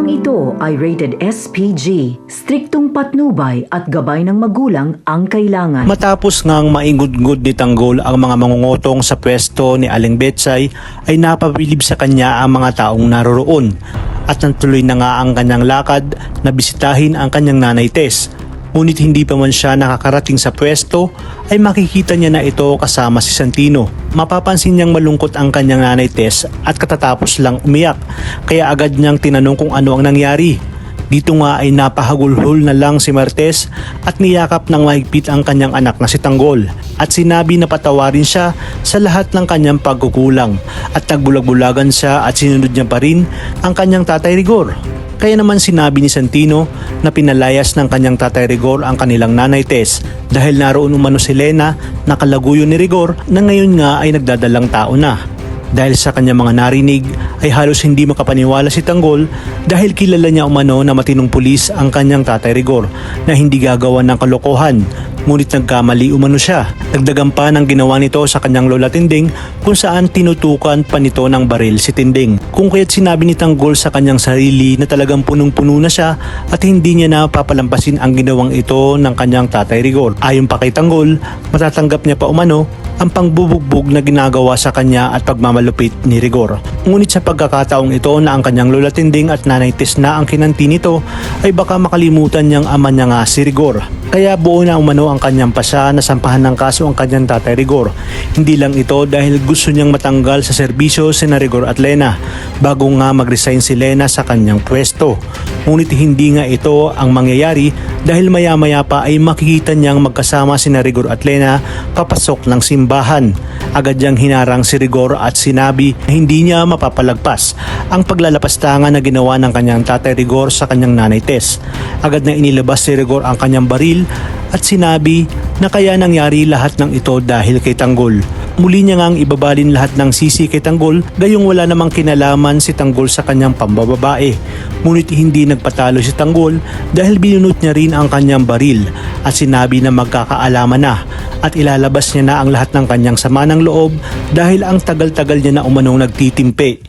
Programang ito ay rated SPG, striktong patnubay at gabay ng magulang ang kailangan. Matapos ngang maingud-ngud ni Tanggol ang mga mangungutong sa pwesto ni Aling Betsay, ay napabilib sa kanya ang mga taong naroroon at natuloy na nga ang kanyang lakad na bisitahin ang kanyang nanay Tess. Ngunit hindi pa man siya nakakarating sa pwesto ay makikita niya na ito kasama si Santino. Mapapansin niyang malungkot ang kanyang nanay Tess at katatapos lang umiyak, kaya agad niyang tinanong kung ano ang nangyari. Dito nga ay napahagulhol na lang si Martes at niyakap ng mahigpit ang kanyang anak na si Tanggol at sinabi na patawarin siya sa lahat ng kanyang pagkukulang at nagbulag-bulagan siya at sinunod niya pa rin ang kanyang tatay Rigor. Kaya naman sinabi ni Santino na pinalayas ng kanyang tatay Rigor ang kanilang nanay Tess dahil naroon umano si Lena na kalaguyo ni Rigor na ngayon nga ay nagdadalang tao na. Dahil sa kanyang mga narinig ay halos hindi makapaniwala si Tanggol dahil kilala niya umano na matinong pulis ang kanyang tatay Rigor na hindi gagawa ng kalokohan. Ngunit nagkamali umano siya. Dagdagan pa ng ginawa nito sa kanyang lola Tinding kung saan tinutukan pa nito ng baril si Tinding. Kung kaya't sinabi ni Tanggol sa kanyang sarili na talagang punong-puno na siya at hindi niya na papalampasin ang ginawang ito ng kanyang tatay Rigor. Ayon pa kay Tanggol, matatanggap niya pa umano ang pangbubugbog na ginagawa sa kanya at pagmamalupit ni Rigor. Ngunit sa pagkakataong ito na ang kanyang lola Tinding at nanay Tess na ang kinanti nito ay baka makalimutan niyang ama niya nga si Rigor. Kaya buo na umano ang kanyang pasa na sampahan ng kaso ang kanyang tatay Rigor. Hindi lang ito dahil gusto niyang matanggal sa serbisyo sina Rigor at Lena bago nga mag-resign si Lena sa kanyang pwesto. Ngunit hindi nga ito ang mangyayari dahil maya-maya pa ay makikita niyang magkasama sina Rigor at Lena papasok ng simbahan. Agad niyang hinarang si Rigor at sinabi na hindi niya mapapalagpas ang paglalapastangan na ginawa ng kanyang tatay Rigor sa kanyang nanay Tess. Agad na inilabas si Rigor ang kanyang baril at sinabi na kaya nangyari lahat ng ito dahil kay Tanggol. Muli niya ngang ibabalin lahat ng sisi kay Tanggol gayong wala namang kinalaman si Tanggol sa kanyang pambababae. Ngunit hindi nagpatalo si Tanggol dahil binunot niya rin ang kanyang baril at sinabi na magkakaalaman na at ilalabas niya na ang lahat ng kanyang sama ng loob dahil ang tagal-tagal niya na umanong nagtitimpe.